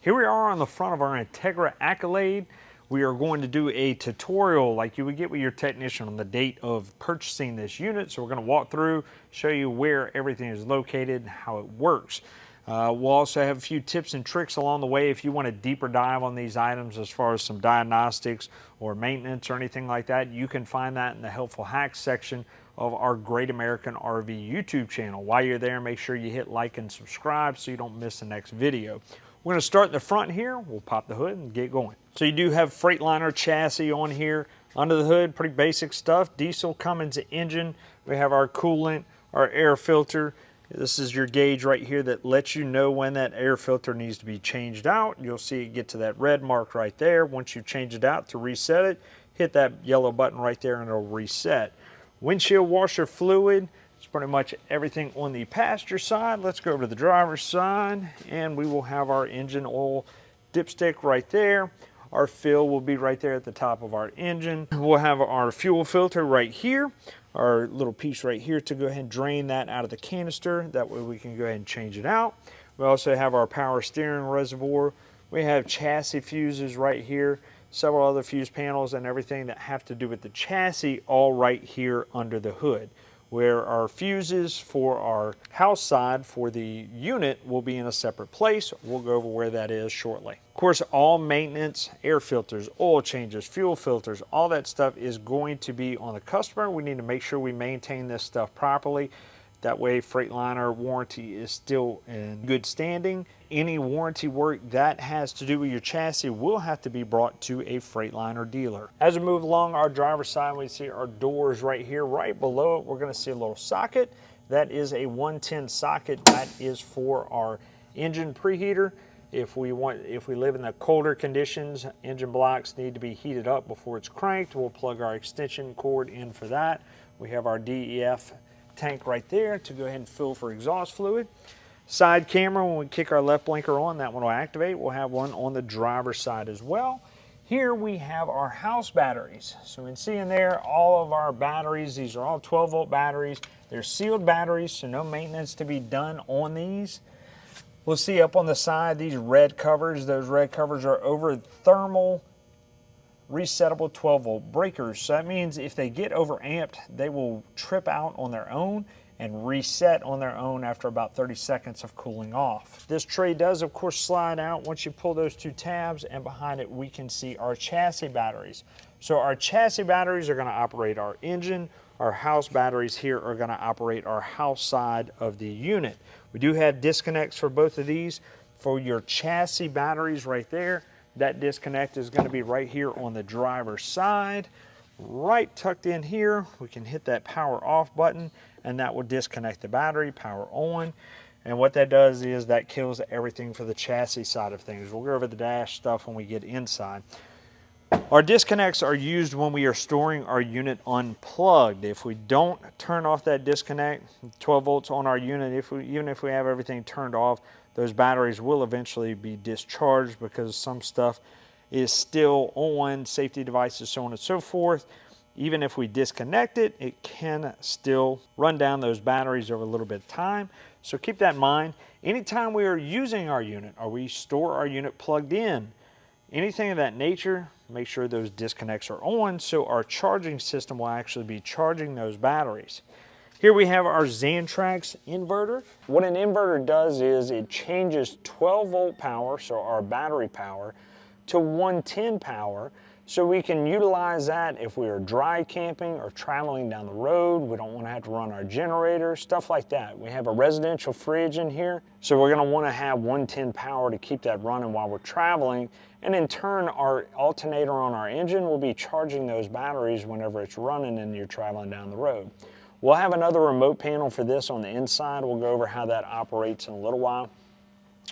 Here we are on the front of our Entegra Accolade. We are going to do a tutorial like you would get with your technician on the date of purchasing this unit. So we're going to walk through, show you where everything is located and how it works. We'll also have a few tips and tricks along the way if you want a deeper dive on these items as far as some diagnostics or maintenance or anything like that. You can find that in the helpful hacks section of our Great American RV YouTube channel. While you're there, make sure you hit like and subscribe so you don't miss the next video. We're going to start in the front here. We'll pop the hood and get going. So you do have Freightliner chassis on here. Under the hood, pretty basic stuff. Diesel Cummins engine. We have our coolant, our air filter. This is your gauge right here that lets you know when that air filter needs to be changed out. You'll see it get to that red mark right there. Once you change it out, to reset it, hit that yellow button right there and it'll reset. Windshield washer fluid. It's pretty much everything on the passenger side. Let's go over to the driver's side and we will have our engine oil dipstick right there. Our fill will be right there at the top of our engine. We'll have our fuel filter right here. Our little piece right here to go ahead and drain that out of the canister. That way we can go ahead and change it out. We also have our power steering reservoir. We have chassis fuses right here. Several other fuse panels and everything that have to do with the chassis all right here under the hood. Where our fuses for our house side for the unit will be in a separate place. We'll go over where that is shortly. Of course, all maintenance, air filters, oil changes, fuel filters, all that stuff is going to be on the customer. We need to make sure we maintain this stuff properly. That way, Freightliner warranty is still in good standing. Any warranty work that has to do with your chassis will have to be brought to a Freightliner dealer. As we move along our driver's side, we see our doors right here. Right below it, we're going to see a little socket. That is a 110 socket. That is for our engine preheater. If we live in the colder conditions, engine blocks need to be heated up before it's cranked. We'll plug our extension cord in for that. We have our DEF tank right there to go ahead and fill for exhaust fluid. Side camera, when we kick our left blinker on, that one will activate. We'll have one on the driver's side as well. Here we have our house batteries. So we can see in there all of our batteries. These are all 12-volt batteries. They're sealed batteries, so no maintenance to be done on these. We'll see up on the side these red covers. Those red covers are over thermal resettable 12-volt breakers. So that means if they get overamped, they will trip out on their own and reset on their own after about 30 seconds of cooling off. This tray does, of course, slide out once you pull those two tabs, and behind it we can see our chassis batteries. So our chassis batteries are going to operate our engine. Our house batteries here are going to operate our house side of the unit. We do have disconnects for both of these. For your chassis batteries right there, that disconnect is going to be right here on the driver's side. Right tucked in here, we can hit that power off button and that will disconnect the battery, power on. And what that does is that kills everything for the chassis side of things. We'll go over the dash stuff when we get inside. Our disconnects are used when we are storing our unit unplugged. If we don't turn off that disconnect, 12 volts on our unit, even if we have everything turned off, those batteries will eventually be discharged because some stuff is still on, safety devices, so on and so forth. Even if we disconnect it, it can still run down those batteries over a little bit of time. So keep that in mind. Anytime we are using our unit or we store our unit plugged in, anything of that nature, make sure those disconnects are on so our charging system will actually be charging those batteries. Here we have our Xantrax inverter. What an inverter does is it changes 12-volt power, so our battery power, to 110 power, so we can utilize that if we are dry camping or traveling down the road. We don't want to have to run our generator, stuff like that. We have a residential fridge in here, so we're going to want to have 110 power to keep that running while we're traveling. And in turn, our alternator on our engine will be charging those batteries whenever it's running and you're traveling down the road. We'll have another remote panel for this on the inside. We'll go over how that operates in a little while.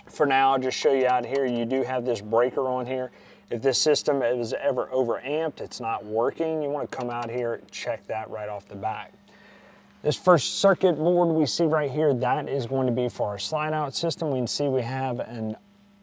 For now, I'll just show you out here, you do have this breaker on here. If this system is ever overamped, it's not working, you want to come out here and check that right off the bat. This first circuit board we see right here, that is going to be for our slide out system. We can see we have an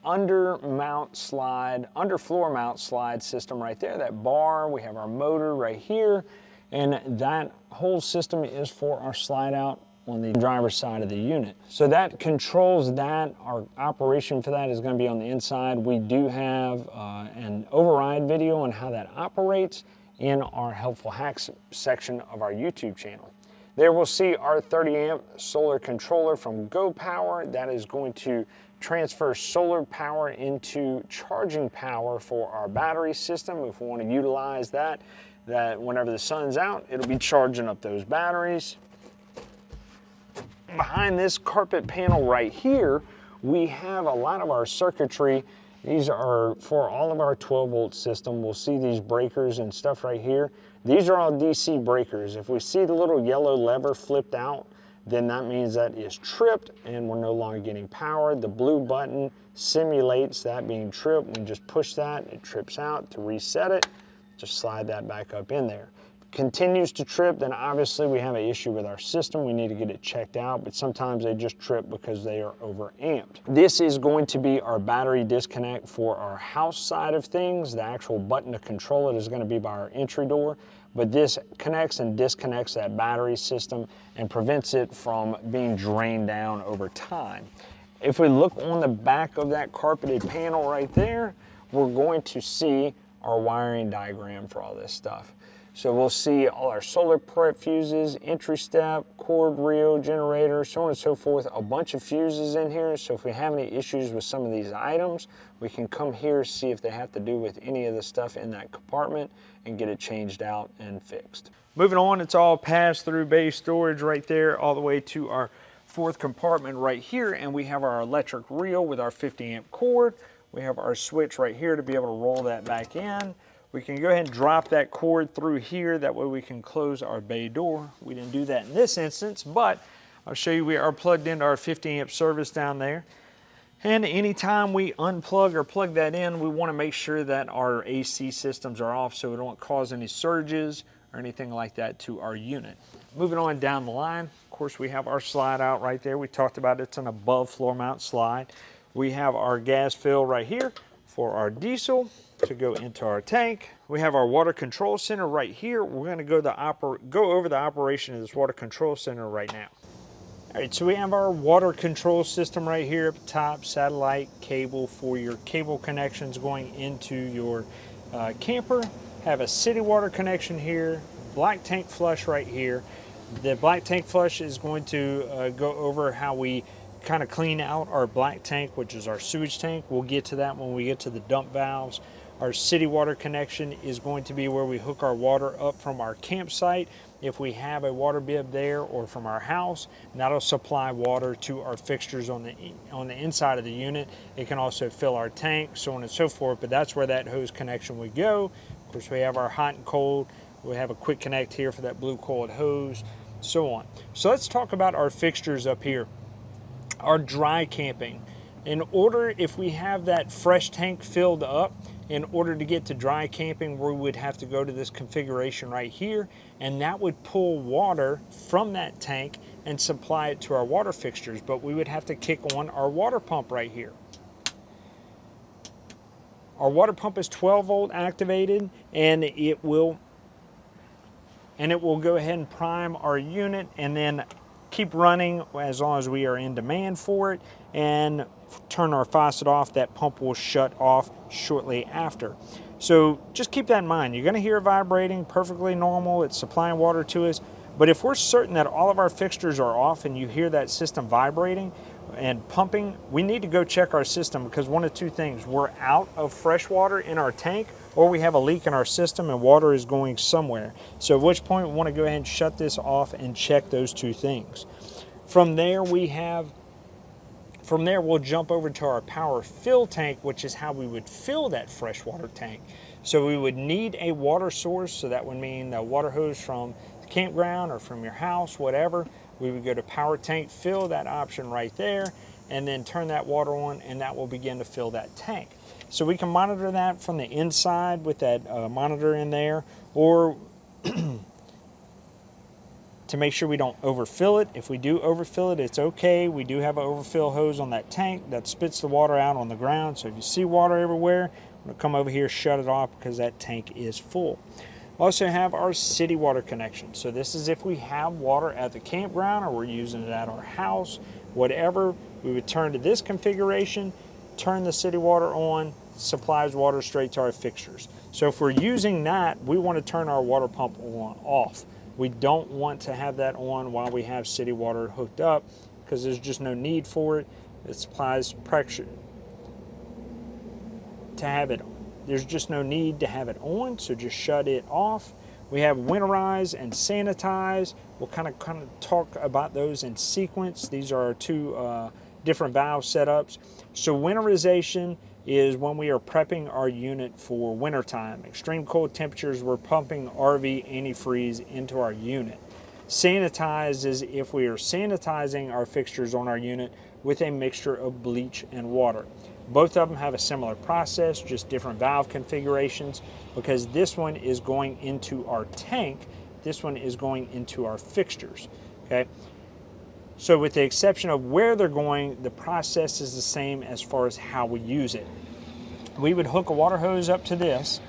under floor mount slide system right there, that bar. We have our motor right here, and that whole system is for our slide out on the driver's side of the unit. So that controls that. Our operation for that is going to be on the inside. We do have an override video on how that operates in our helpful hacks section of our YouTube channel. There we'll see our 30 amp solar controller from Go Power that is going to transfer solar power into charging power for our battery system. If we want to utilize that whenever the sun's out, it'll be charging up those batteries. Behind this carpet panel right here, we have a lot of our circuitry. These are for all of our 12-volt system. We'll see these breakers and stuff right here. These are all DC breakers. If we see the little yellow lever flipped out, then that means that is tripped and we're no longer getting power. The blue button simulates that being tripped. We just push that, it trips out. To reset it, just slide that back up in there. Continues to trip, then obviously we have an issue with our system. We need to get it checked out, but sometimes they just trip because they are overamped. This is going to be our battery disconnect for our house side of things. The actual button to control it is going to be by our entry door, but this connects and disconnects that battery system and prevents it from being drained down over time. If we look on the back of that carpeted panel right there, we're going to see our wiring diagram for all this stuff. So we'll see all our solar prep fuses, entry step, cord reel, generator, so on and so forth, a bunch of fuses in here. So if we have any issues with some of these items, we can come here, see if they have to do with any of the stuff in that compartment and get it changed out and fixed. Moving on, it's all pass-through bay storage right there, all the way to our fourth compartment right here, and we have our electric reel with our 50 amp cord. We have our switch right here to be able to roll that back in. We can go ahead and drop that cord through here, that way we can close our bay door. We didn't do that in this instance, but I'll show you we are plugged into our 50 amp service down there. And anytime we unplug or plug that in, we want to make sure that our AC systems are off so we don't cause any surges or anything like that to our unit. Moving on down the line, of course we have our slide out right there. We talked about it's an above floor mount slide. We have our gas fill right here for our diesel to go into our tank. We have our water control center right here. We're going to go over the operation of this water control center right now. All right, so we have our water control system right here up top, satellite cable for your cable connections going into your camper. Have a city water connection here, black tank flush right here. The black tank flush is going to go over how we kind of clean out our black tank, which is our sewage tank. We'll get to that when we get to the dump valves. Our city water connection is going to be where we hook our water up from our campsite if we have a water bib there, or from our house, and that'll supply water to our fixtures on the inside of the unit. It can also fill our tank, so on and so forth, but that's where that hose connection would go. Of course, we have our hot and cold. We have a quick connect here for that blue coiled hose, so on. So let's talk about our fixtures up here. Our dry camping. In order, if we have that fresh tank filled up, in order to get to dry camping, we would have to go to this configuration right here, and that would pull water from that tank and supply it to our water fixtures, but we would have to kick on our water pump right here. Our water pump is 12 volt activated, and it will go ahead and prime our unit and then keep running as long as we are in demand for it, and turn our faucet off. That pump will shut off shortly after. So just keep that in mind. You're going to hear it vibrating, perfectly normal. It's supplying water to us. But if we're certain that all of our fixtures are off and you hear that system vibrating and pumping, we need to go check our system, because one of two things: we're out of fresh water in our tank, or we have a leak in our system and water is going somewhere. So at which point we want to go ahead and shut this off and check those two things. From there, we'll jump over to our power fill tank, which is how we would fill that freshwater tank. So we would need a water source, so that would mean a water hose from the campground or from your house, whatever. We would go to power tank fill, that option right there, and then turn that water on, and that will begin to fill that tank. So we can monitor that from the inside with that monitor in there, or to make sure we don't overfill it. If we do overfill it, it's okay. We do have an overfill hose on that tank that spits the water out on the ground. So if you see water everywhere, we'll come over here, shut it off, because that tank is full. Also have our city water connection. So this is if we have water at the campground or we're using it at our house, whatever, we would turn to this configuration, turn the city water on, supplies water straight to our fixtures. So if we're using that, we want to turn our water pump on off. We don't want to have that on while we have city water hooked up because there's just no need for it. It supplies pressure to have it. There's just no need to have it on, so just shut it off. We have winterize and sanitize. We'll kind of talk about those in sequence. These are our two different valve setups. So winterization is when we are prepping our unit for wintertime. Extreme cold temperatures, we're pumping RV antifreeze into our unit. Sanitize is if we are sanitizing our fixtures on our unit with a mixture of bleach and water. Both of them have a similar process, just different valve configurations, because this one is going into our tank, this one is going into our fixtures, okay? So with the exception of where they're going, the process is the same as far as how we use it. We would hook a water hose up to this.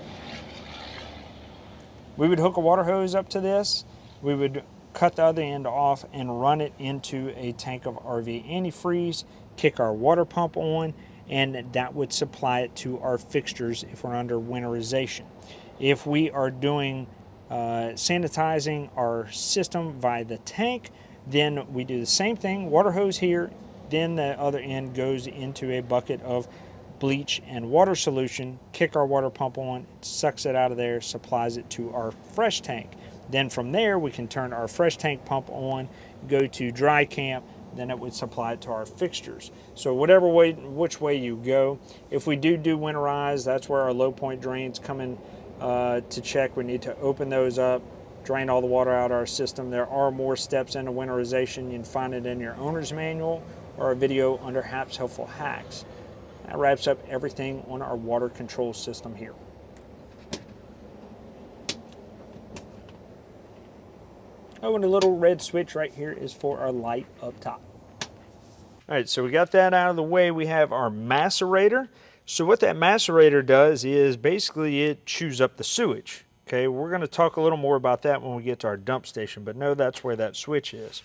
We would cut the other end off and run it into a tank of RV antifreeze, kick our water pump on, and that would supply it to our fixtures if we're under winterization. If we are doing sanitizing our system via the tank, then we do the same thing, water hose here, then the other end goes into a bucket of bleach and water solution, kick our water pump on, it sucks it out of there, supplies it to our fresh tank. Then from there, we can turn our fresh tank pump on, go to dry camp, then it would supply it to our fixtures. So which way you go. If we do winterize, that's where our low point drains come in to check. We need to open those up, drain all the water out of our system. There are more steps into winterization. You can find it in your owner's manual or a video under Hap's Helpful Hacks. That wraps up everything on our water control system here. Oh, and a little red switch right here is for our light up top. All right, so we got that out of the way. We have our macerator. So what that macerator does is basically it chews up the sewage. Okay, we're going to talk a little more about that when we get to our dump station, but no, that's where that switch is.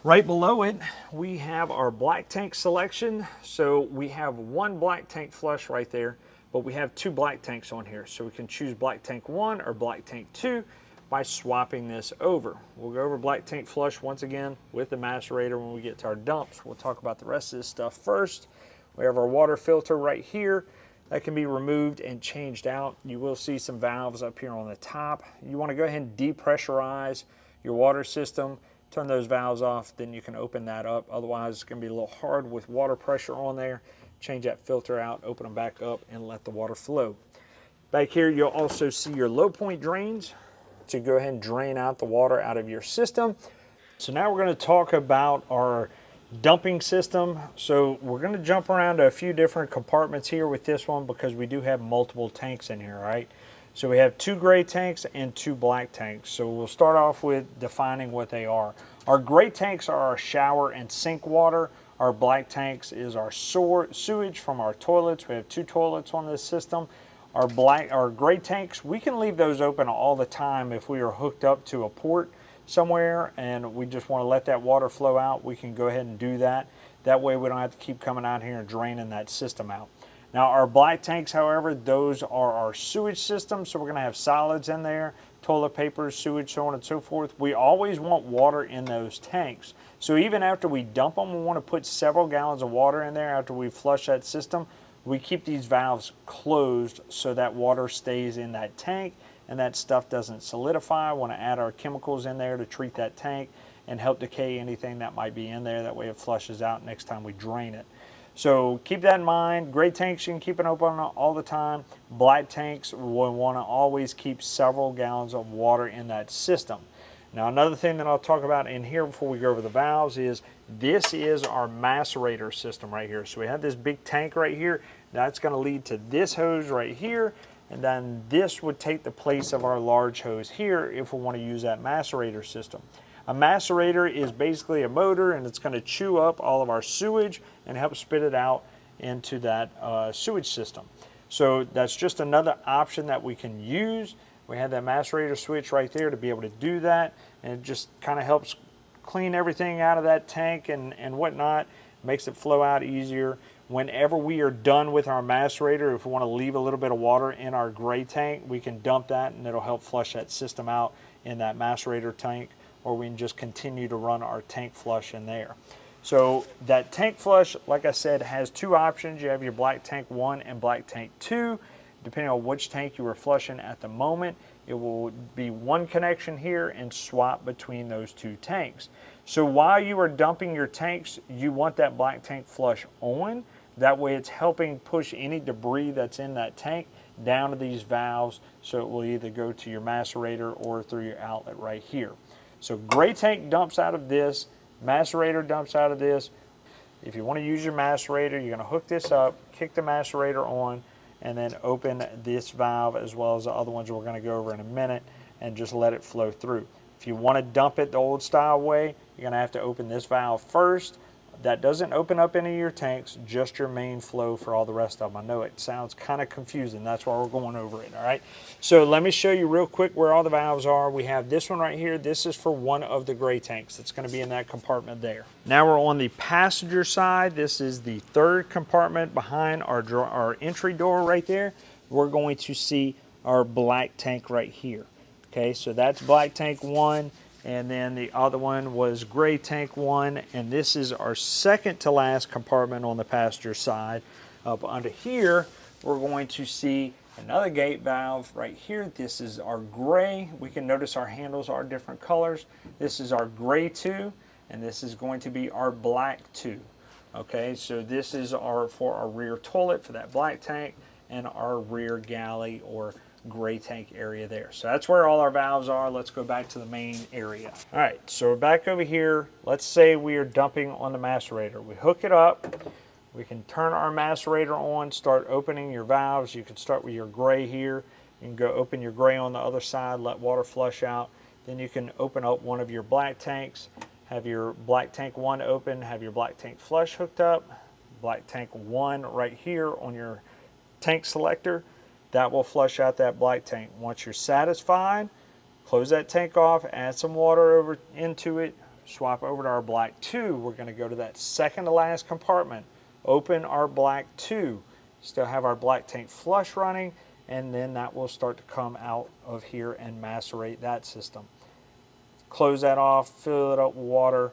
Right below it, we have our black tank selection. So we have one black tank flush right there, but we have two black tanks on here. So we can choose black tank 1 or black tank 2 by swapping this over. We'll go over black tank flush once again with the macerator when we get to our dumps. We'll talk about the rest of this stuff first. We have our water filter right here. That can be removed and changed out. You will see some valves up here on the top. You want to go ahead and depressurize your water system, turn those valves off, then you can open that up. Otherwise, it's going to be a little hard with water pressure on there. Change that filter out, open them back up, and let the water flow. Back here, you'll also see your low point drains to go ahead and drain out the water out of your system. So now we're going to talk about our dumping system. So we're going to jump around to a few different compartments here with this one because we do have multiple tanks in here, right? So we have two gray tanks and two black tanks. So we'll start off with defining what they are. Our gray tanks are our shower and sink water. Our black tanks is our sewage from our toilets. We have two toilets on this system. Our gray tanks, we can leave those open all the time if we are hooked up to a port somewhere and we just want to let that water flow out. We can go ahead and do that. That way we don't have to keep coming out here and draining that system out. Now our black tanks, however, those are our sewage system. So we're going to have solids in there, toilet paper, sewage, so on and so forth. We always want water in those tanks. So even after we dump them, we want to put several gallons of water in there after we flush that system. We keep these valves closed so that water stays in that tank and that stuff doesn't solidify. We want to add our chemicals in there to treat that tank and help decay anything that might be in there. That way it flushes out next time we drain it. So keep that in mind. Gray tanks, you can keep it open all the time. Black tanks, we want to always keep several gallons of water in that system. Now another thing that I'll talk about in here before we go over the valves is this is our macerator system right here. So we have this big tank right here. That's going to lead to this hose right here. And then this would take the place of our large hose here if we want to use that macerator system. A macerator is basically a motor and it's going to chew up all of our sewage and help spit it out into that sewage system. So that's just another option that we can use. We have that macerator switch right there to be able to do that, and it just kind of helps clean everything out of that tank and whatnot, makes it flow out easier. Whenever we are done with our macerator, if we want to leave a little bit of water in our gray tank, we can dump that and it'll help flush that system out in that macerator tank, or we can just continue to run our tank flush in there. So that tank flush, like I said, has two options. You have your black tank 1 and black tank 2. Depending on which tank you are flushing at the moment, it will be one connection here and swap between those two tanks. So while you are dumping your tanks, you want that black tank flush on. That way it's helping push any debris that's in that tank down to these valves, so it will either go to your macerator or through your outlet right here. So gray tank dumps out of this, macerator dumps out of this. If you want to use your macerator, you're going to hook this up, kick the macerator on, and then open this valve as well as the other ones we're going to go over in a minute, and just let it flow through. If you want to dump it the old style way, you're going to have to open this valve first. That doesn't open up any of your tanks, just your main flow for all the rest of them. I know it sounds kind of confusing. That's why we're going over it, all right? So let me show you real quick where all the valves are. We have this one right here. This is for one of the gray tanks. It's going to be in that compartment there. Now we're on the passenger side. This is the third compartment behind our entry door right there. We're going to see our black tank right here. Okay, so that's black tank 1. And then the other one was gray tank 1, and this is our second to last compartment on the passenger side. Up under here, we're going to see another gate valve right here. This is our gray. We can notice our handles are different colors. This is our gray 2, and this is going to be our black 2. Okay, so this is for our rear toilet for that black tank, and our rear galley or gray tank area there. So that's where all our valves are. Let's go back to the main area. All right, so we're back over here. Let's say we are dumping on the macerator. We hook it up. We can turn our macerator on, start opening your valves. You can start with your gray here. You can go open your gray on the other side, let water flush out. Then you can open up one of your black tanks, have your black tank 1 open, have your black tank flush hooked up, black tank 1 right here on your tank selector. That will flush out that black tank. Once you're satisfied, close that tank off, add some water over into it, swap over to our black 2. We're going to go to that second to last compartment, open our black 2, still have our black tank flush running, and then that will start to come out of here and macerate that system. Close that off, fill it up with water,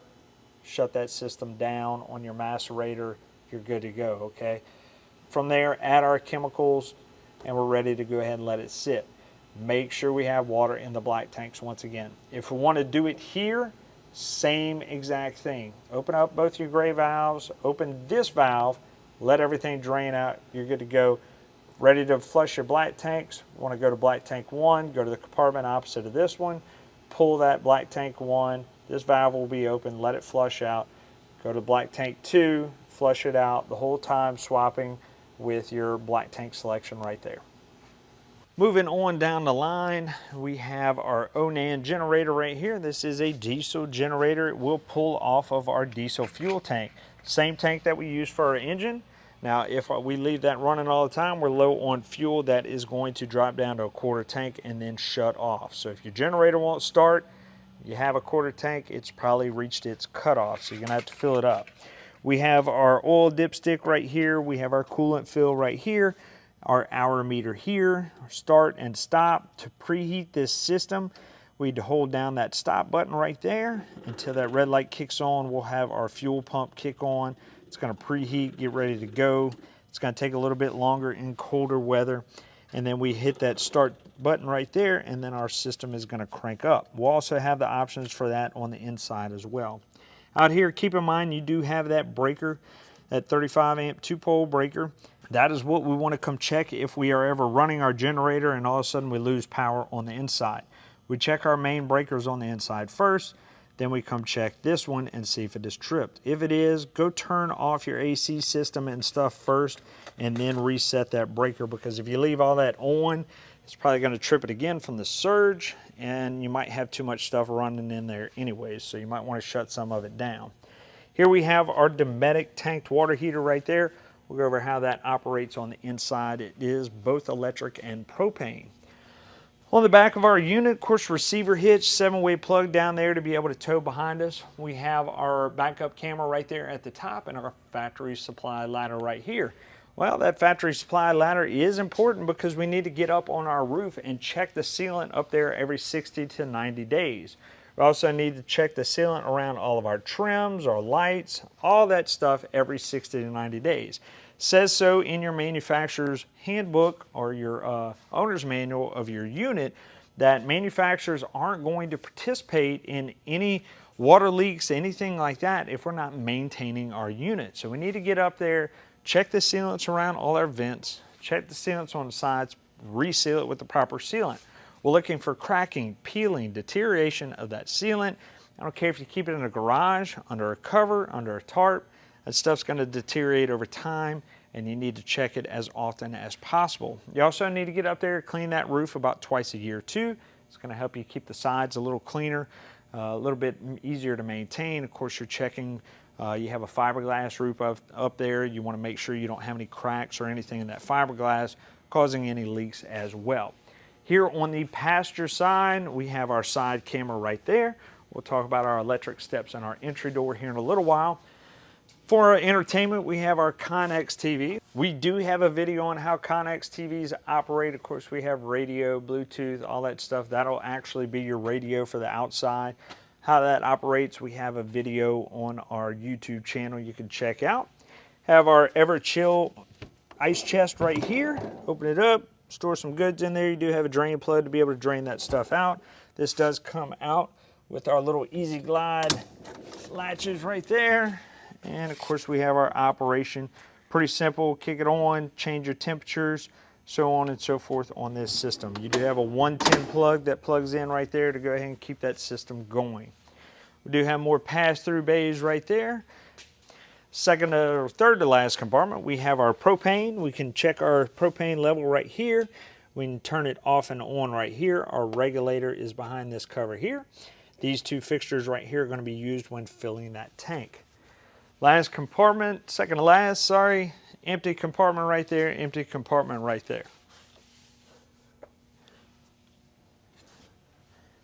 shut that system down on your macerator. You're good to go, okay? From there, add our chemicals, and we're ready to go ahead and let it sit. Make sure we have water in the black tanks once again. If we want to do it here, same exact thing. Open up both your gray valves, open this valve, let everything drain out, you're good to go. Ready to flush your black tanks, want to go to black tank 1, go to the compartment opposite of this one, pull that black tank 1, this valve will be open, let it flush out. Go to black tank 2, flush it out, the whole time swapping with your black tank selection right there. Moving on down the line, we have our Onan generator right here. This is a diesel generator. It will pull off of our diesel fuel tank. Same tank that we use for our engine. Now, if we leave that running all the time, we're low on fuel. That is going to drop down to a quarter tank and then shut off. So if your generator won't start, you have a quarter tank, it's probably reached its cutoff, so you're gonna have to fill it up. We have our oil dipstick right here. We have our coolant fill right here. Our hour meter here. Start and stop. To preheat this system, we need to hold down that stop button right there. Until that red light kicks on, we'll have our fuel pump kick on. It's going to preheat, get ready to go. It's going to take a little bit longer in colder weather. And then we hit that start button right there, and then our system is going to crank up. We'll also have the options for that on the inside as well. Out here, keep in mind you do have that breaker, that 35 amp 2-pole breaker. That is what we want to come check if we are ever running our generator and all of a sudden we lose power on the inside. We check our main breakers on the inside first, then we come check this one and see if it is tripped. If it is, go turn off your AC system and stuff first and then reset that breaker, because if you leave all that on, it's probably going to trip it again from the surge, and you might have too much stuff running in there anyways, so you might want to shut some of it down. Here we have our Dometic tanked water heater right there. We'll go over how that operates on the inside. It is both electric and propane. On the back of our unit, of course, receiver hitch, 7-way plug down there to be able to tow behind us. We have our backup camera right there at the top and our factory supply ladder right here. Well, that factory supply ladder is important because we need to get up on our roof and check the sealant up there every 60 to 90 days. We also need to check the sealant around all of our trims, our lights, all that stuff every 60 to 90 days. Says so in your manufacturer's handbook or your owner's manual of your unit that manufacturers aren't going to participate in any water leaks, anything like that, if we're not maintaining our unit. So we need to get up there, check the sealants around all our vents, check the sealants on the sides, reseal it with the proper sealant. We're looking for cracking, peeling, deterioration of that sealant. I don't care if you keep it in a garage, under a cover, under a tarp. That stuff's going to deteriorate over time, and you need to check it as often as possible. You also need to get up there, clean that roof about twice a year too. It's going to help you keep the sides a little cleaner, a little bit easier to maintain. Of course, you're checking, you have a fiberglass roof up there. You want to make sure you don't have any cracks or anything in that fiberglass causing any leaks as well. Here on the passenger side, we have our side camera right there. We'll talk about our electric steps and our entry door here in a little while. For our entertainment, we have our Connex TV. We do have a video on how Connex TVs operate. Of course, we have radio, Bluetooth, all that stuff. That'll actually be your radio for the outside. How that operates, we have a video on our YouTube channel you can check out. Have our Everchill ice chest right here. Open it up, store some goods in there. You do have a drain plug to be able to drain that stuff out. This does come out with our little Easy Glide latches right there. And of course we have our operation. Pretty simple, kick it on, change your temperatures, so on and so forth on this system. You do have a 110 plug that plugs in right there to go ahead and keep that system going. We do have more pass-through bays right there. Second or third to last compartment, we have our propane. We can check our propane level right here. We can turn it off and on right here. Our regulator is behind this cover here. These two fixtures right here are going to be used when filling that tank. Last compartment, second to last, sorry, empty compartment right there, empty compartment right there.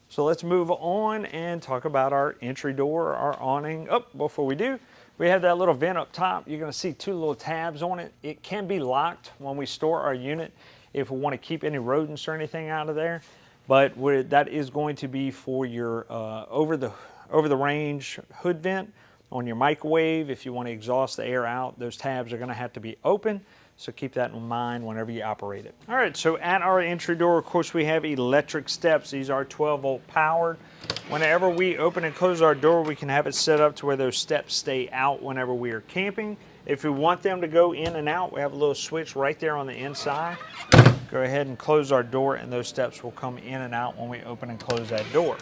So let's move on and talk about our entry door, our awning. Oh, before we do, we have that little vent up top. You're going to see two little tabs on it. It can be locked when we store our unit if we want to keep any rodents or anything out of there. But that is going to be for your over the range hood vent. On your microwave, if you want to exhaust the air out, those tabs are going to have to be open, so keep that in mind whenever you operate it. All right, so at our entry door, of course, we have electric steps. These are 12-volt powered. Whenever we open and close our door, we can have it set up to where those steps stay out whenever we are camping. If we want them to go in and out, we have a little switch right there on the inside. Go ahead and close our door, and those steps will come in and out when we open and close that door.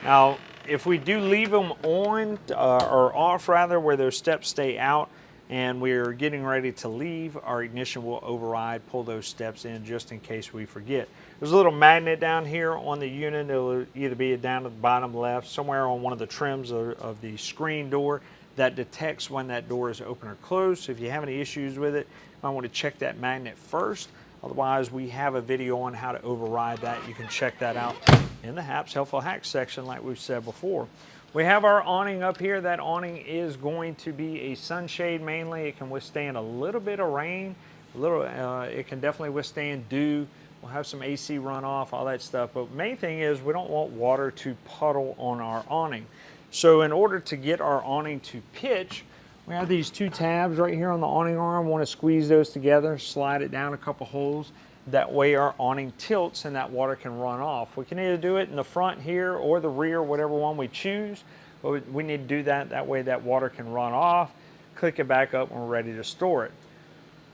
Now, if we do leave them on, or off rather, where those steps stay out and we're getting ready to leave, our ignition will override, pull those steps in just in case we forget. There's a little magnet down here on the unit. It'll either be down at the bottom left, somewhere on one of the trims of the screen door that detects when that door is open or closed. So if you have any issues with it, you might want to check that magnet first. Otherwise, we have a video on how to override that. You can check that out in the HAPS Helpful Hacks section like we've said before. We have our awning up here. That awning is going to be a sunshade mainly. It can withstand a little bit of rain. It can definitely withstand dew. We'll have some AC runoff, all that stuff. But main thing is we don't want water to puddle on our awning. So in order to get our awning to pitch, we have these two tabs right here on the awning arm. We want to squeeze those together, slide it down a couple holes. That way our awning tilts and that water can run off. We can either do it in the front here or the rear, whatever one we choose. But we need to do that. That way that water can run off. Click it back up when we're ready to store it.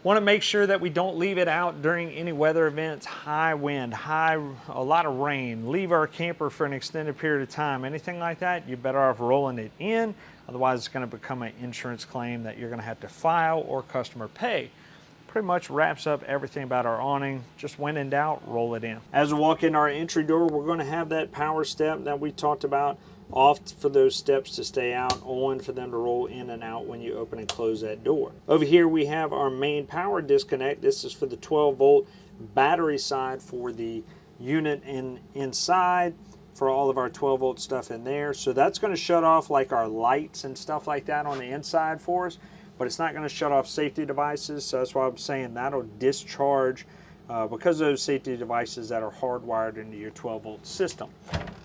Want to make sure that we don't leave it out during any weather events, high wind, a lot of rain, leave our camper for an extended period of time, anything like that, you're better off rolling it in. Otherwise, it's going to become an insurance claim that you're going to have to file or customer pay. Pretty much wraps up everything about our awning. Just when in doubt, roll it in. As we walk in our entry door, we're going to have that power step that we talked about, off for those steps to stay out, on for them to roll in and out when you open and close that door. Over here we have our main power disconnect. This is for the 12-volt battery side for the unit inside for all of our 12 volt stuff in there. So that's going to shut off like our lights and stuff like that on the inside for us, but it's not going to shut off safety devices. So that's why I'm saying that'll discharge because of those safety devices that are hardwired into your 12 volt system.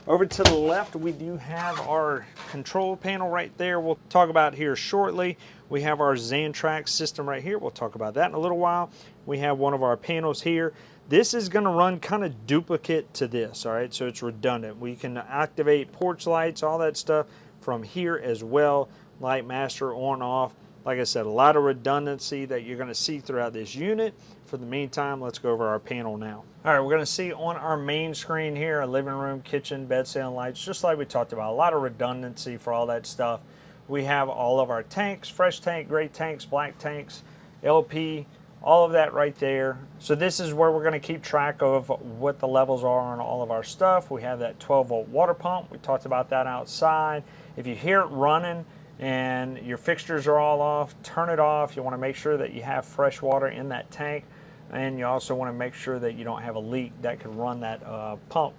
Over to the left, we do have our control panel right there. We'll talk about here shortly. We have our Xantrax system right here. We'll talk about that in a little while. We have one of our panels here. This is going to run kind of duplicate to this, all right? So it's redundant. We can activate porch lights, all that stuff from here as well. Light master on, off. Like I said, a lot of redundancy that you're going to see throughout this unit. For the meantime, let's go over our panel now. All right, we're going to see on our main screen here, a living room, kitchen, bed stand lights, just like we talked about. A lot of redundancy for all that stuff. We have all of our tanks, fresh tank, gray tanks, black tanks, LP, all of that right there. So this is where we're going to keep track of what the levels are on all of our stuff. We have that 12 volt water pump. We talked about that outside. If you hear it running and your fixtures are all off, turn it off. You want to make sure that you have fresh water in that tank, and you also want to make sure that you don't have a leak that could run that pump,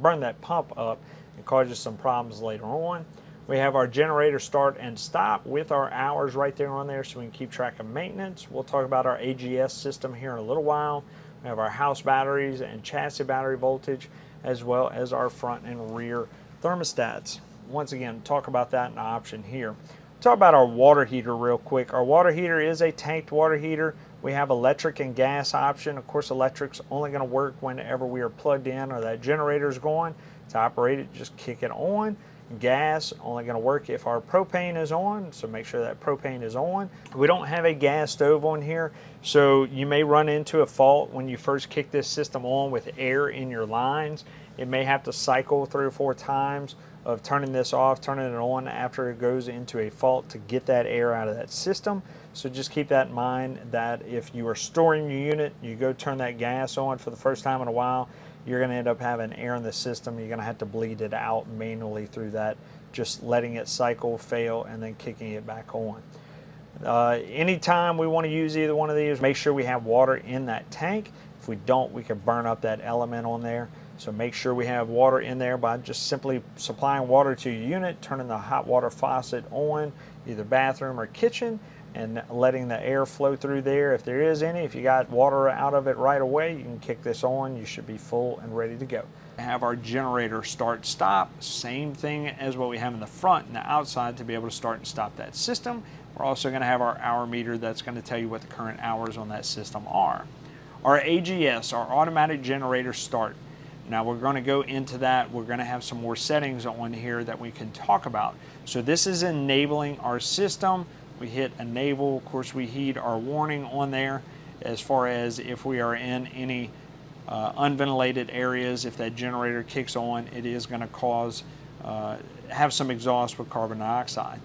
burn that pump up and cause you some problems later on. We have our generator start and stop with our hours right there on there so we can keep track of maintenance. We'll talk about our AGS system here in a little while. We have our house batteries and chassis battery voltage, as well as our front and rear thermostats. Once again, talk about that in the option here. Talk about our water heater real quick. Our water heater is a tanked water heater. We have electric and gas option. Of course, electric's only going to work whenever we are plugged in or that generator's going. To operate it, just kick it on. Gas only going to work if our propane is on, so make sure that propane is on. We don't have a gas stove on here, so you may run into a fault when you first kick this system on with air in your lines. It may have to cycle 3 or 4 times of turning this off, turning it on after it goes into a fault to get that air out of that system. So just keep that in mind that if you are storing your unit, you go turn that gas on for the first time in a while, you're going to end up having air in the system. You're going to have to bleed it out manually through that, just letting it cycle, fail, and then kicking it back on. Anytime we want to use either one of these, make sure we have water in that tank. If we don't, we can burn up that element on there. So make sure we have water in there by just simply supplying water to your unit, turning the hot water faucet on, either bathroom or kitchen, and letting the air flow through there. If there is any, if you got water out of it right away, you can kick this on. You should be full and ready to go. Have our generator start stop, same thing as what we have in the front and the outside to be able to start and stop that system. We're also going to have our hour meter that's going to tell you what the current hours on that system are. Our AGS, our automatic generator start. Now we're going to go into that. We're going to have some more settings on here that we can talk about. So this is enabling our system. We hit enable. Of course, we heed our warning on there as far as if we are in any unventilated areas. If that generator kicks on, it is going to cause have some exhaust with carbon dioxide.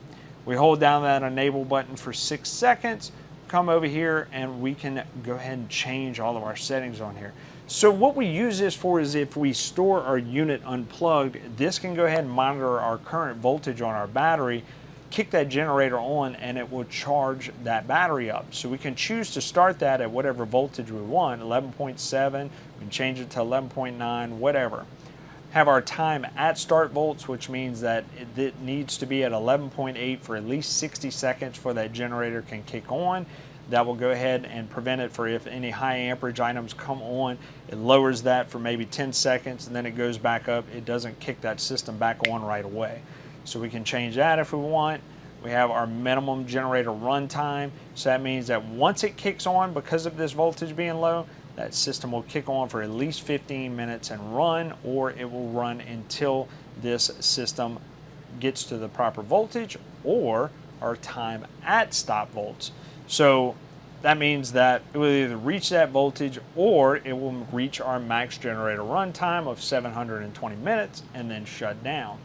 We hold down that enable button for 6 seconds, come over here, and we can go ahead and change all of our settings on here. So what we use this for is if we store our unit unplugged, this can go ahead and monitor our current voltage on our battery, kick that generator on, and it will charge that battery up. So we can choose to start that at whatever voltage we want, 11.7, we can change it to 11.9, whatever. Have our time at start volts, which means that it needs to be at 11.8 for at least 60 seconds before that generator can kick on. That will go ahead and prevent it for if any high amperage items come on. It lowers that for maybe 10 seconds and then it goes back up. It doesn't kick that system back on right away. So we can change that if we want. We have our minimum generator run time. So that means that once it kicks on, because of this voltage being low, that system will kick on for at least 15 minutes and run, or it will run until this system gets to the proper voltage or our time at stop volts. So that means that it will either reach that voltage or it will reach our max generator run time of 720 minutes and then shut down.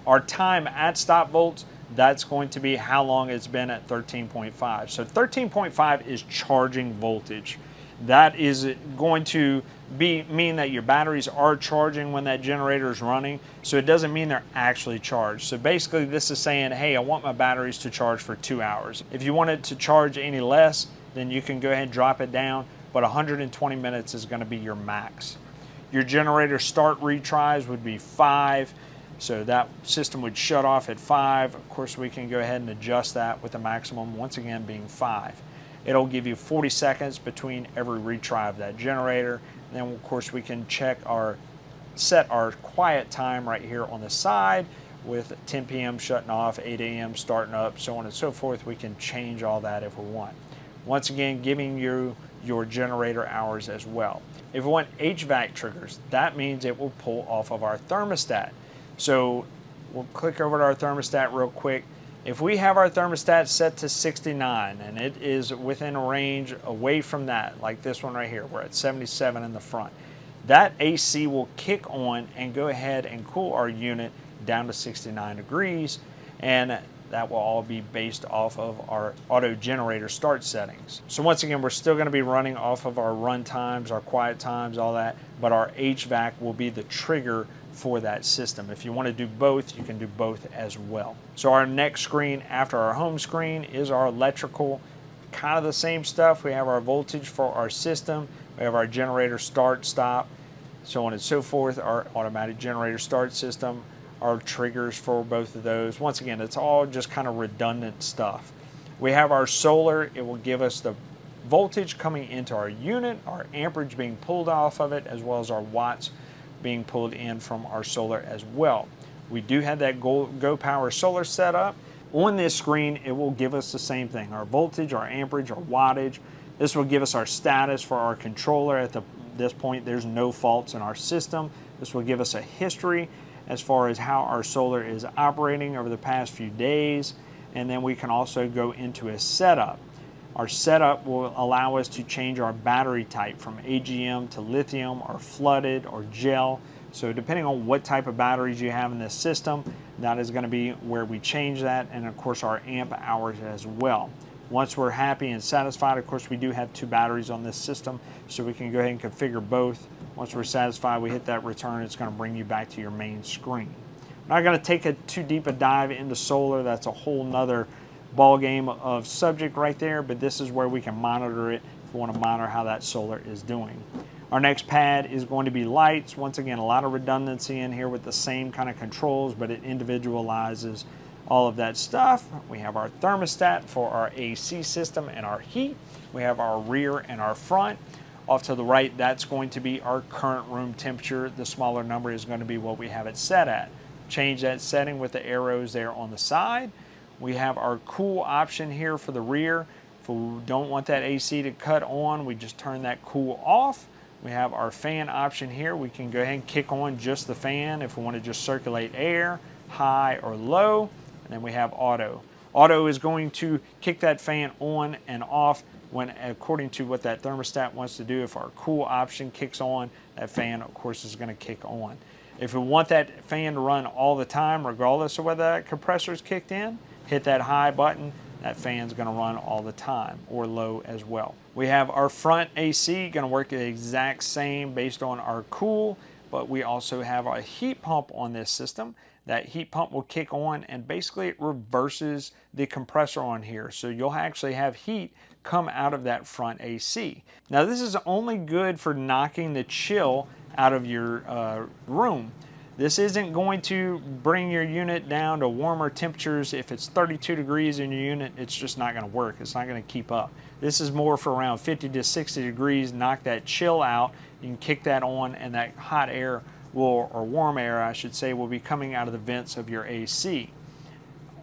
Our time at stop volts, that's going to be how long it's been at 13.5. So 13.5 is charging voltage. That is going to mean that your batteries are charging when that generator is running. So it doesn't mean they're actually charged. So basically this is saying, hey, I want my batteries to charge for 2 hours. If you want it to charge any less, then you can go ahead and drop it down, but 120 minutes is going to be your max. Your generator start retries would be 5. So that system would shut off at 5. Of course, we can go ahead and adjust that with the maximum, once again, being 5. It'll give you 40 seconds between every retry of that generator. And then, of course, we can set our quiet time right here on the side with 10 p.m. shutting off, 8 a.m. starting up, so on and so forth. We can change all that if we want. Once again, giving you your generator hours as well. If we want HVAC triggers, that means it will pull off of our thermostat. So we'll click over to our thermostat real quick. If we have our thermostat set to 69 and it is within a range away from that, like this one right here, we're at 77 in the front, that AC will kick on and go ahead and cool our unit down to 69 degrees, and that will all be based off of our auto generator start settings. So once again, we're still going to be running off of our run times, our quiet times, all that, but our HVAC will be the trigger for that system. If you want to do both, you can do both as well. So our next screen after our home screen is our electrical. Kind of the same stuff. We have our voltage for our system. We have our generator start, stop, so on and so forth. Our automatic generator start system, our triggers for both of those. Once again, it's all just kind of redundant stuff. We have our solar. It will give us the voltage coming into our unit, our amperage being pulled off of it, as well as our watts being pulled in from our solar as well. We do have that Go Power solar set up. On this screen, it will give us the same thing, our voltage, our amperage, our wattage. This will give us our status for our controller. At this point, there's no faults in our system. This will give us a history as far as how our solar is operating over the past few days. And then we can also go into a setup. Our setup will allow us to change our battery type from AGM to lithium or flooded or gel. So depending on what type of batteries you have in this system, that is going to be where we change that, and of course our amp hours as well. Once we're happy and satisfied, of course we do have 2 batteries on this system, so we can go ahead and configure both. Once we're satisfied, we hit that return. It's going to bring you back to your main screen. I'm not going to take too deep a dive into solar. That's a whole nother ball game of subject right there, but this is where we can monitor it if we want to monitor how that solar is doing. Our next pad is going to be lights. Once again, a lot of redundancy in here with the same kind of controls, but it individualizes all of that stuff. We have our thermostat for our AC system and our heat. We have our rear and our front. Off to the right, that's going to be our current room temperature. The smaller number is going to be what we have it set at. Change that setting with the arrows there on the side. We have our cool option here for the rear. If we don't want that AC to cut on, we just turn that cool off. We have our fan option here. We can go ahead and kick on just the fan if we want to just circulate air, high or low. And then we have auto. Auto is going to kick that fan on and off when, according to what that thermostat wants to do. If our cool option kicks on, that fan, of course, is going to kick on. If we want that fan to run all the time, regardless of whether that compressor is kicked in, hit that high button, that fan's going to run all the time, or low as well. We have our front AC, going to work the exact same based on our cool, but we also have a heat pump on this system. That heat pump will kick on, and basically it reverses the compressor on here. So you'll actually have heat come out of that front AC. Now this is only good for knocking the chill out of your room. This isn't going to bring your unit down to warmer temperatures. If it's 32 degrees in your unit, it's just not going to work. It's not going to keep up. This is more for around 50 to 60 degrees, knock that chill out. You can kick that on, and that hot air will, or warm air I should say, will be coming out of the vents of your AC.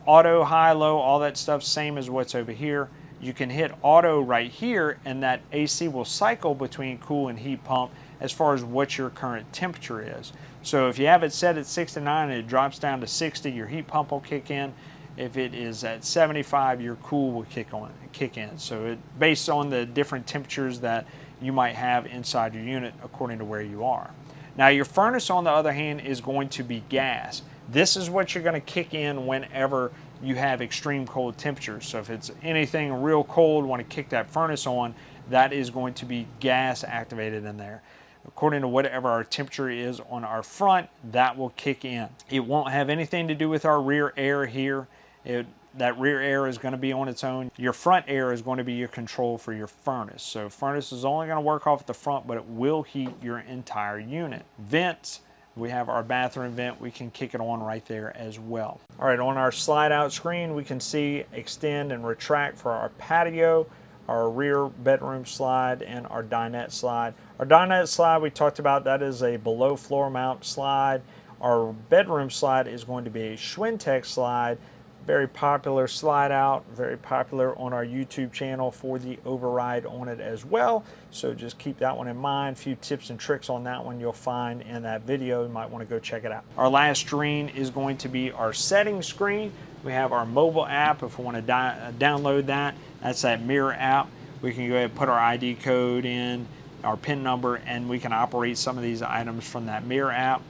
Auto, high, low, all that stuff, same as what's over here. You can hit auto right here, and that AC will cycle between cool and heat pump as far as what your current temperature is. So if you have it set at 69 and it drops down to 60, your heat pump will kick in. If it is at 75, your cool will kick in. So based on the different temperatures that you might have inside your unit according to where you are. Now your furnace, on the other hand, is going to be gas. This is what you're going to kick in whenever you have extreme cold temperatures. So if it's anything real cold, want to kick that furnace on, that is going to be gas activated in there. According to whatever our temperature is on our front, that will kick in. It won't have anything to do with our rear air here. It that rear air is going to be on its own. Your front air is going to be your control for your furnace. So furnace is only going to work off at the front, but it will heat your entire unit. Vents, we have our bathroom vent. We can kick it on right there as well. All right, on our slide out screen, we can see extend and retract for our patio, our rear bedroom slide, and our dinette slide. Our dinette slide we talked about, that is a below floor mount slide. Our bedroom slide is going to be a Schwintek slide. Very popular slide out, very popular on our YouTube channel for the override on it as well. So just keep that one in mind. A few tips and tricks on that one you'll find in that video. You might want to go check it out. Our last screen is going to be our settings screen. We have our mobile app. If we want to download that, that's that mirror app. We can go ahead and put our ID code in, our PIN number, and we can operate some of these items from that mirror app.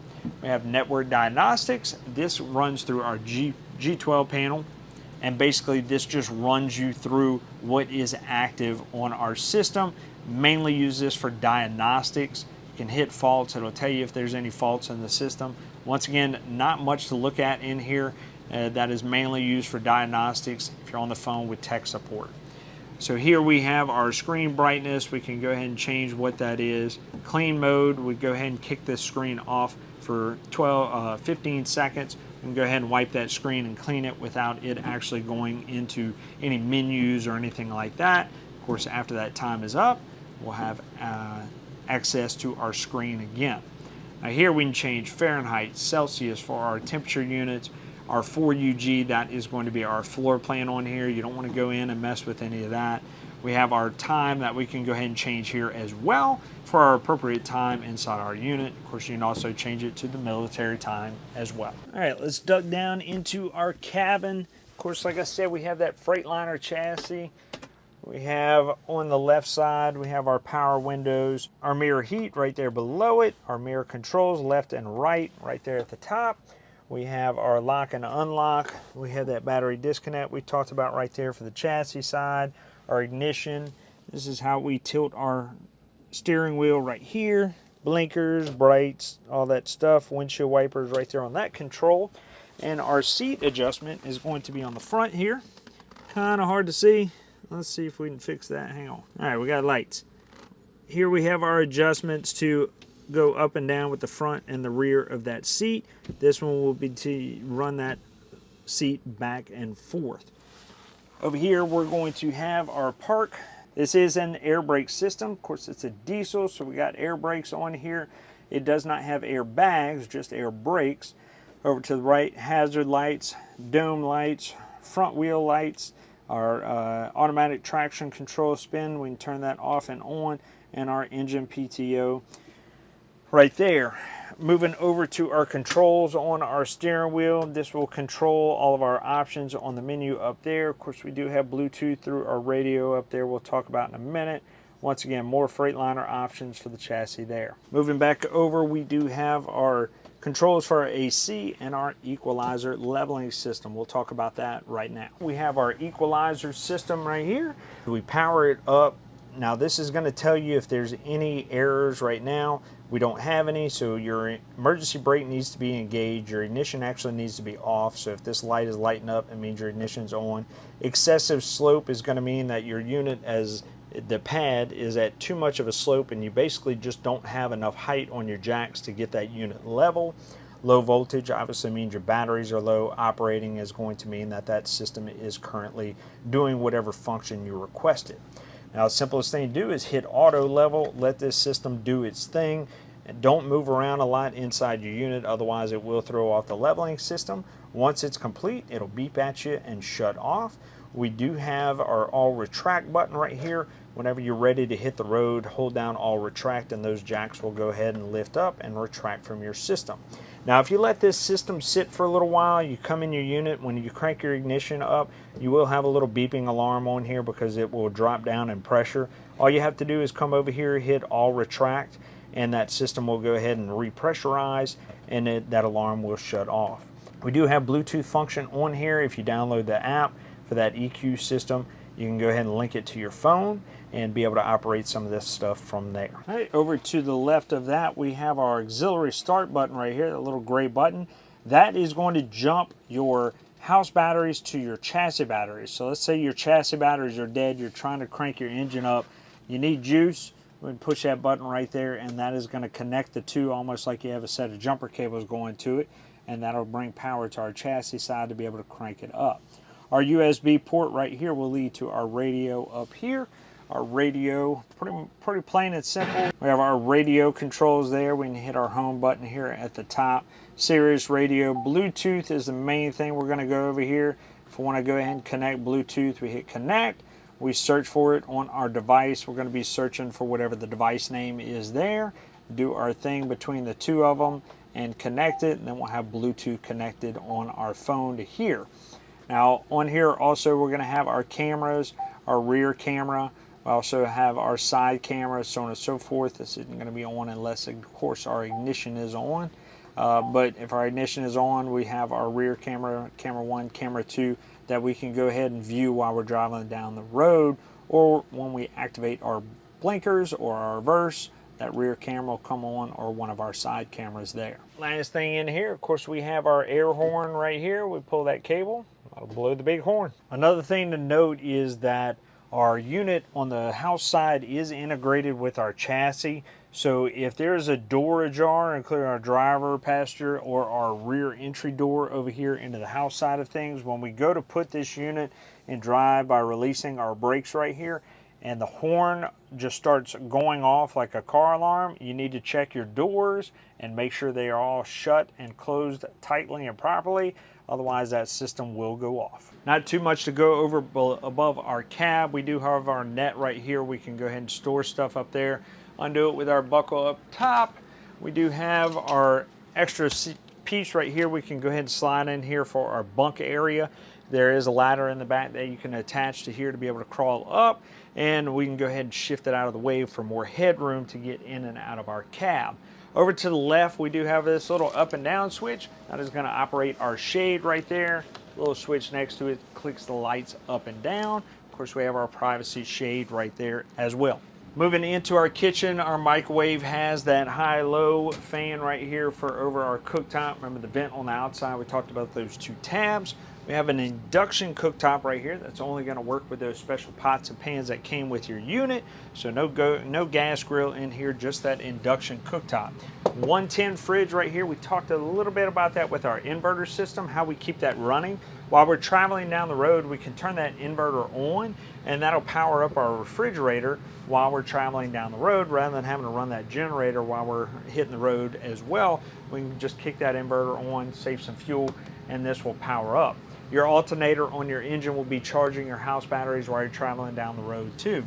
We have network diagnostics. This runs through our G12 panel, and basically this just runs you through what is active on our system. Mainly use this for diagnostics. You can hit faults. It'll tell you if there's any faults in the system. Once again, not much to look at in here. That is mainly used for diagnostics if you're on the phone with tech support. So here we have our screen brightness. We can go ahead and change what that is. Clean mode, we go ahead and kick this screen off for 15 seconds. We can go ahead and wipe that screen and clean it without it actually going into any menus or anything like that. Of course, after that time is up, we'll have access to our screen again. Now here we can change Fahrenheit, Celsius for our temperature units. Our 4UG, that is going to be our floor plan on here. You don't want to go in and mess with any of that. We have our time that we can go ahead and change here as well for our appropriate time inside our unit. Of course, you can also change it to the military time as well. All right, let's duck down into our cabin. Of course, like I said, we have that Freightliner chassis. We have on the left side, we have our power windows, our mirror heat right there below it, our mirror controls left and right there at the top. We have our lock and unlock. We have that battery disconnect we talked about right there for the chassis side. Our ignition. This is how we tilt our steering wheel right here. Blinkers, brights, all that stuff. Windshield wipers right there on that control. And our seat adjustment is going to be on the front here. Kind of hard to see. Let's see if we can fix that. Hang on. All right, we got lights. Here we have our adjustments to go up and down with the front and the rear of that seat. This one will be to run that seat back and forth. Over here we're going to have our park. This is an air brake system. Of course it's a diesel, so we got air brakes on here. It does not have air bags, just air brakes. Over to the right, hazard lights, dome lights, front wheel lights, our automatic traction control spin. We can turn that off and on, and our engine PTO right there. Moving over to our controls on our steering wheel. This will control all of our options on the menu up there. Of course, we do have Bluetooth through our radio up there. We'll talk about in a minute. Once again, more Freightliner options for the chassis there. Moving back over, we do have our controls for our AC and our equalizer leveling system. We'll talk about that right now. We have our equalizer system right here. We power it up. Now this is going to tell you if there's any errors right now. We don't have any, so your emergency brake needs to be engaged. Your ignition actually needs to be off, so if this light is lighting up, it means your ignition's on. Excessive slope is going to mean that your unit, as the pad, is at too much of a slope and you basically just don't have enough height on your jacks to get that unit level. Low voltage obviously means your batteries are low. Operating is going to mean that that system is currently doing whatever function you requested. Now, the simplest thing to do is hit auto level, let this system do its thing, and don't move around a lot inside your unit, otherwise it will throw off the leveling system. Once it's complete, it'll beep at you and shut off. We do have our all retract button right here. Whenever you're ready to hit the road, hold down all retract and those jacks will go ahead and lift up and retract from your system. Now, if you let this system sit for a little while, you come in your unit, when you crank your ignition up, you will have a little beeping alarm on here because it will drop down in pressure. All you have to do is come over here, hit all retract, and that system will go ahead and repressurize, and that alarm will shut off. We do have Bluetooth function on here. If you download the app for that EQ system, you can go ahead and link it to your phone and be able to operate some of this stuff from there. All right, over to the left of that, we have our auxiliary start button right here, that little gray button. That is going to jump your house batteries to your chassis batteries. So let's say your chassis batteries are dead, you're trying to crank your engine up, you need juice, we can push that button right there, and that is going to connect the two almost like you have a set of jumper cables going to it, and that'll bring power to our chassis side to be able to crank it up. Our USB port right here will lead to our radio up here. Our radio, pretty plain and simple. We have our radio controls there. We can hit our home button here at the top. Sirius radio. Bluetooth is the main thing we're going to go over here. If we want to go ahead and connect Bluetooth, we hit connect. We search for it on our device. We're going to be searching for whatever the device name is there. Do our thing between the two of them and connect it, and then we'll have Bluetooth connected on our phone to here. Now on here also we're going to have our cameras, our rear camera. We also have our side cameras, so on and so forth. This isn't going to be on unless, of course, our ignition is on. But if our ignition is on, we have our rear camera, camera 1, camera 2, that we can go ahead and view while we're driving down the road, or when we activate our blinkers or our reverse, that rear camera will come on, or one of our side cameras there. Last thing in here, of course, we have our air horn right here. We pull that cable, that'll blow the big horn. Another thing to note is that our unit on the house side is integrated with our chassis. So if there's a door ajar, including our driver, passenger, or our rear entry door over here into the house side of things, when we go to put this unit in drive by releasing our brakes right here, and the horn just starts going off like a car alarm, you need to check your doors and make sure they are all shut and closed tightly and properly. Otherwise that system will go off. Not too much to go over above our cab. We do have our net right here. We can go ahead and store stuff up there. Undo it with our buckle up top. We do have our extra piece right here. We can go ahead and slide in here for our bunk area. There is a ladder in the back that you can attach to here to be able to crawl up, and we can go ahead and shift it out of the way for more headroom to get in and out of our cab. Over to the left, we do have this little up and down switch. That is going to operate our shade right there. Little switch next to it clicks the lights up and down. Of course, we have our privacy shade right there as well. Moving into our kitchen, our microwave has that high-low fan right here for over our cooktop. Remember the vent on the outside, we talked about those two tabs. We have an induction cooktop right here that's only going to work with those special pots and pans that came with your unit. So no gas grill in here, just that induction cooktop. 110 fridge right here. We talked a little bit about that with our inverter system, how we keep that running. While we're traveling down the road, we can turn that inverter on, and that'll power up our refrigerator while we're traveling down the road, rather than having to run that generator while we're hitting the road as well. We can just kick that inverter on, save some fuel, and this will power up. Your alternator on your engine will be charging your house batteries while you're traveling down the road too.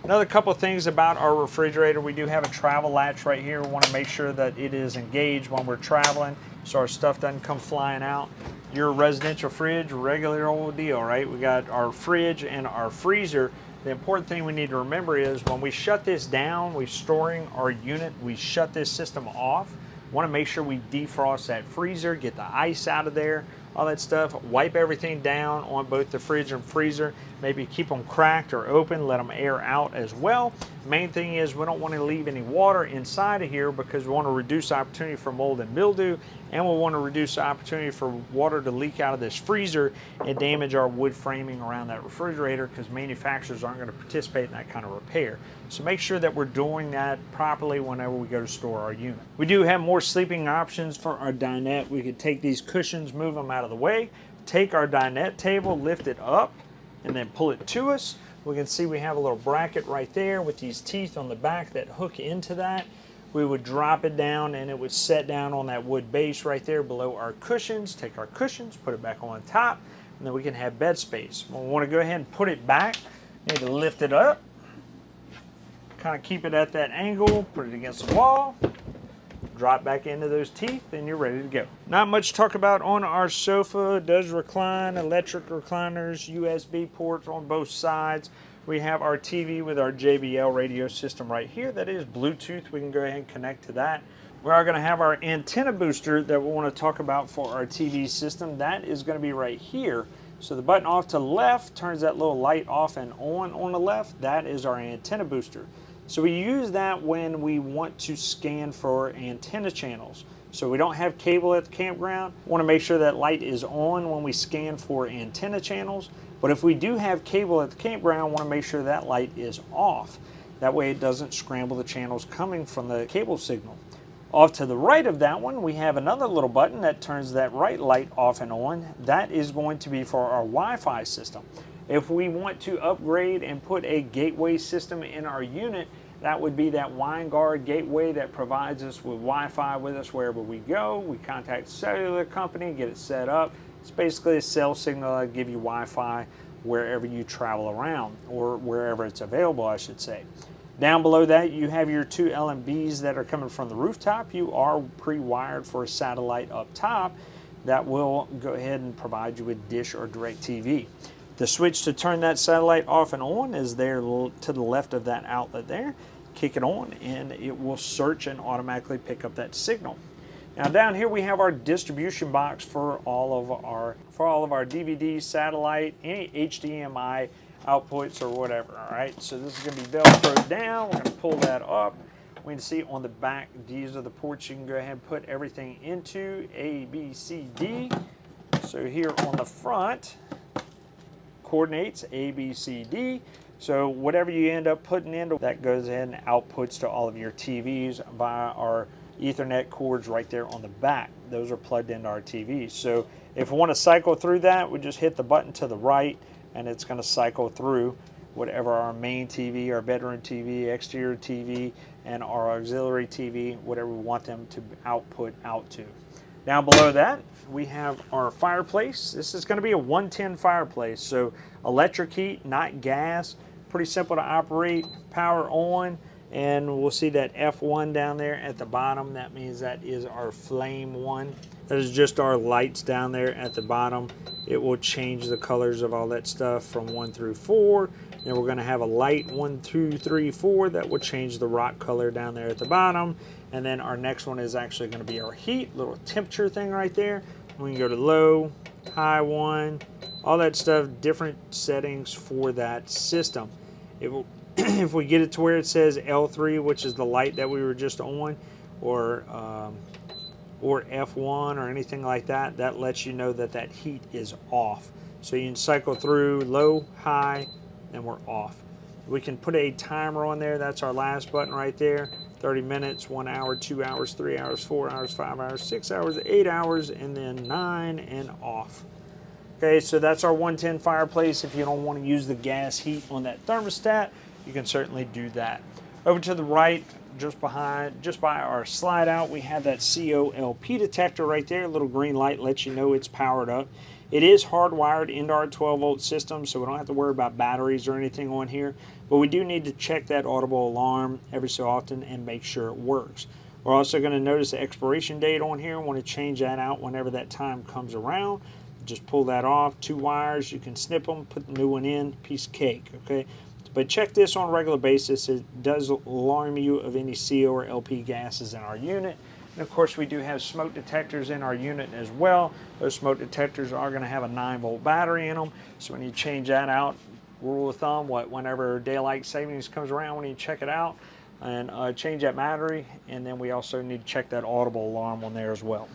Another couple of things about our refrigerator, we do have a travel latch right here. We want to make sure that it is engaged when we're traveling so our stuff doesn't come flying out. Your residential fridge, regular old deal, right? We got our fridge and our freezer. The important thing we need to remember is when we shut this down, we're storing our unit, we shut this system off. We want to make sure we defrost that freezer, get the ice out of there, all that stuff, wipe everything down on both the fridge and freezer, maybe keep them cracked or open, let them air out as well. Main thing is we don't want to leave any water inside of here because we want to reduce the opportunity for mold and mildew, and we want to reduce the opportunity for water to leak out of this freezer and damage our wood framing around that refrigerator, because manufacturers aren't going to participate in that kind of repair. So make sure that we're doing that properly whenever we go to store our unit. We do have more sleeping options for our dinette. We could take these cushions, move them out of the way, take our dinette table, lift it up, and then pull it to us. We can see we have a little bracket right there with these teeth on the back that hook into that. We would drop it down and it would set down on that wood base right there below our cushions. Take our cushions, put it back on top, and then we can have bed space. When we want to go ahead and put it back, we need to lift it up, kind of keep it at that angle, put it against the wall, drop back into those teeth, and you're ready to go. Not much to talk about on our sofa. It does recline, electric recliners, USB ports on both sides. We have our TV with our JBL radio system right here. That is Bluetooth. We can go ahead and connect to that. We are going to have our antenna booster that we want to talk about for our TV system. That is going to be right here. So the button off to the left turns that little light off and on the left. That is our antenna booster. So we use that when we want to scan for antenna channels. So we don't have cable at the campground. We want to make sure that light is on when we scan for antenna channels. But if we do have cable at the campground, we want to make sure that light is off. That way it doesn't scramble the channels coming from the cable signal. Off to the right of that one, we have another little button that turns that right light off and on. That is going to be for our Wi-Fi system. If we want to upgrade and put a gateway system in our unit, that would be that WineGuard gateway that provides us with Wi-Fi with us wherever we go. We contact the cellular company, get it set up. It's basically a cell signal that gives you Wi-Fi wherever you travel around, or wherever it's available, I should say. Down below that, you have your two LMBs that are coming from the rooftop. You are pre-wired for a satellite up top that will go ahead and provide you with Dish or DirecTV. The switch to turn that satellite off and on is there to the left of that outlet there. Kick it on and it will search and automatically pick up that signal. Now down here we have our distribution box for all of our DVD, satellite, any HDMI outputs or whatever. All right, so this is going to be Velcroed down. We're going to pull that up. We can see on the back, these are the ports you can go ahead and put everything into, A, B, C, D. So here on the front, coordinates A, B, C, D. So whatever you end up putting into, that goes in and outputs to all of your TVs via our Ethernet cords right there on the back. Those are plugged into our TVs. So if we want to cycle through that, we just hit the button to the right and it's going to cycle through whatever our main TV, our bedroom TV, exterior TV, and our auxiliary TV, whatever we want them to output out to. Down below that, we have our fireplace. This is going to be a 110 fireplace, so electric heat, not gas. Pretty simple to operate, power on, and we'll see that F1 down there at the bottom. That means that is our flame one. That is just our lights down there at the bottom. It will change the colors of all that stuff from 1 through 4. Then we're going to have a light 1, 2, 3, 4 that will change the rock color down there at the bottom. And then our next one is actually going to be our heat, little temperature thing right there. We can go to low, high one, all that stuff, different settings for that system. If we get it to where it says L3, which is the light that we were just on, or F1 or anything like that, that lets you know that that heat is off. So you can cycle through low, high, and we're off. We can put a timer on there. That's our last button right there. 30 minutes, 1 hour, 2 hours, 3 hours, 4 hours, 5 hours, 6 hours, 8 hours, and then 9 and off. Okay, so that's our 110 fireplace. If you don't want to use the gas heat on that thermostat, you can certainly do that. Over to the right, just by our slide out, we have that COLP detector right there. A little green light lets you know it's powered up. It is hardwired into our 12-volt system, so we don't have to worry about batteries or anything on here, but we do need to check that audible alarm every so often and make sure it works. We're also going to notice the expiration date on here. We want to change that out whenever that time comes around. Just pull that off. 2 wires, you can snip them, put the new one in, piece of cake, okay? But check this on a regular basis. It does alarm you of any CO or LP gases in our unit. And of course, we do have smoke detectors in our unit as well. Those smoke detectors are going to have a 9-volt battery in them. So when you change that out, rule of thumb, whenever daylight savings comes around, when you check it out and change that battery. And then we also need to check that audible alarm on there as well.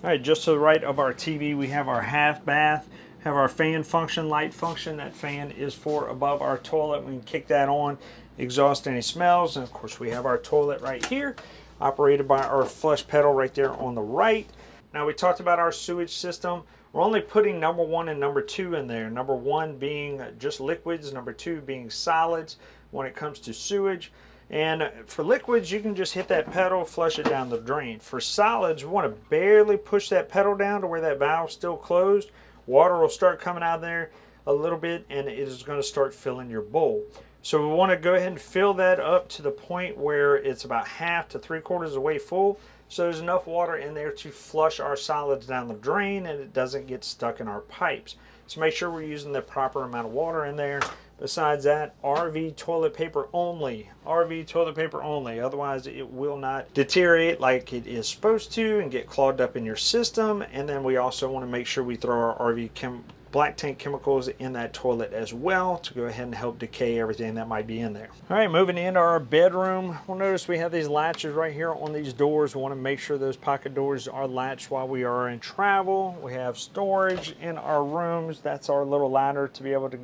All right, just to the right of our TV, we have our half bath, have our fan function, light function. That fan is for above our toilet. We can kick that on, exhaust any smells. And of course, we have our toilet right here, operated by our flush pedal right there on the right. Now, we talked about our sewage system. We're only putting number 1 and number 2 in there. Number 1 being just liquids, number 2 being solids when it comes to sewage. And for liquids, you can just hit that pedal, flush it down the drain. For solids, we want to barely push that pedal down to where that valve's still closed. Water will start coming out there a little bit, and it is going to start filling your bowl. So we want to go ahead and fill that up to the point where it's about half to 3/4 of the way full. So there's enough water in there to flush our solids down the drain, and it doesn't get stuck in our pipes. So make sure we're using the proper amount of water in there. Besides that, RV toilet paper only. RV toilet paper only. Otherwise, it will not deteriorate like it is supposed to and get clogged up in your system. And then we also want to make sure we throw our RV black tank chemicals in that toilet as well to go ahead and help decay everything that might be in there. All right, moving into our bedroom. We'll notice we have these latches right here on these doors. We want to make sure those pocket doors are latched while we are in travel. We have storage in our rooms. That's our little ladder to be able to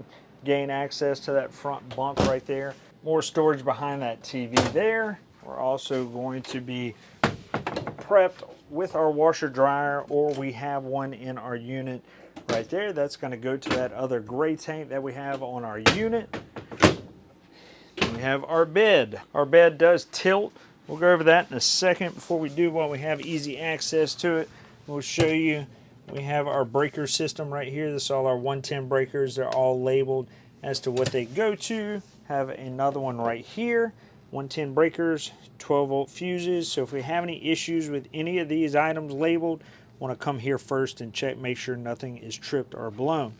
gain access to that front bunk right there. More storage behind that TV there. We're also going to be prepped with our washer dryer, or we have one in our unit right there. That's going to go to that other gray tank that we have on our unit. And we have our bed. Our bed does tilt. We'll go over that in a second. Before we do, while we have easy access to it, we'll show you we have our breaker system right here. This is all our 110 breakers. They're all labeled as to what they go to. Have another one right here. 110 breakers, 12-volt fuses. So if we have any issues with any of these items labeled, want to come here first and check, make sure nothing is tripped or blown.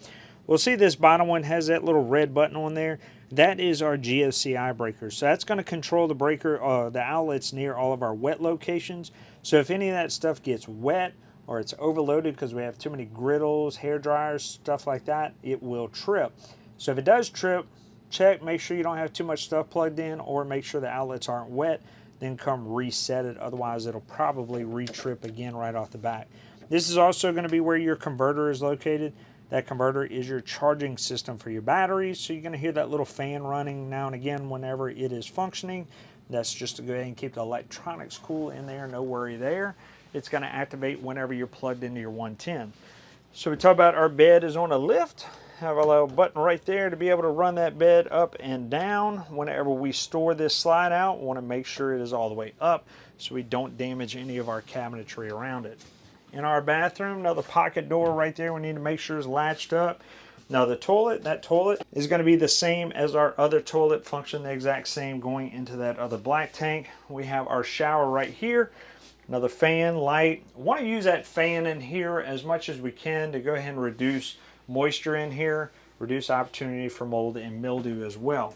We'll see this bottom one has that little red button on there. That is our GFCI breaker. So that's going to control the breaker, the outlets near all of our wet locations. So if any of that stuff gets wet or it's overloaded because we have too many griddles, hair dryers, stuff like that, it will trip. So if it does trip, check, make sure you don't have too much stuff plugged in, or make sure the outlets aren't wet, then come reset it. Otherwise, it'll probably re-trip again right off the bat. This is also going to be where your converter is located. That converter is your charging system for your batteries. So you're going to hear that little fan running now and again whenever it is functioning. That's just to go ahead and keep the electronics cool in there, no worry there. It's going to activate whenever you're plugged into your 110. So we talk about our bed is on a lift. Have a little button right there to be able to run that bed up and down. Whenever we store this slide out, we want to make sure it is all the way up so we don't damage any of our cabinetry around it. In our bathroom, another pocket door right there we need to make sure is latched up. Now the toilet, that toilet is going to be the same as our other toilet, function the exact same going into that other black tank. We have our shower right here. Another fan, light. We want to use that fan in here as much as we can to go ahead and reduce moisture in here, reduce opportunity for mold and mildew as well.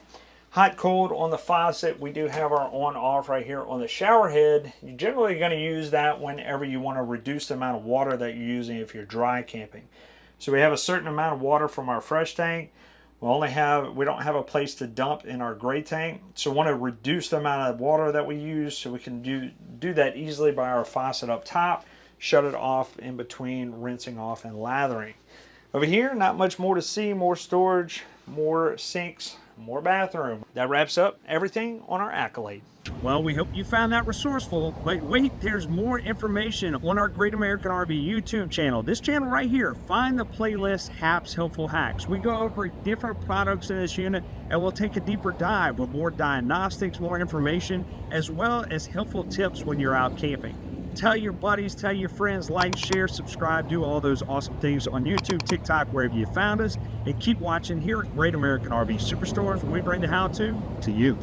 Hot cold on the faucet, we do have our on off right here on the shower head. You're generally going to use that whenever you want to reduce the amount of water that you're using if you're dry camping. So we have a certain amount of water from our fresh tank. We don't have a place to dump in our gray tank. So we want to reduce the amount of water that we use, so we can do that easily by our faucet up top, shut it off in between rinsing off and lathering. Over here, not much more to see, more storage, more sinks, more bathroom. That wraps up everything on our Accolade. Well, we hope you found that resourceful, but wait, there's more information on our Great American RV YouTube channel. This channel right here, find the playlist Hap's Helpful Hacks. We go over different products in this unit, and we'll take a deeper dive with more diagnostics, more information, as well as helpful tips when you're out camping. Tell your buddies, tell your friends, like, share, subscribe, do all those awesome things on YouTube, TikTok, wherever you found us, and keep watching here at Great American RV Superstores, where we bring the how-to you.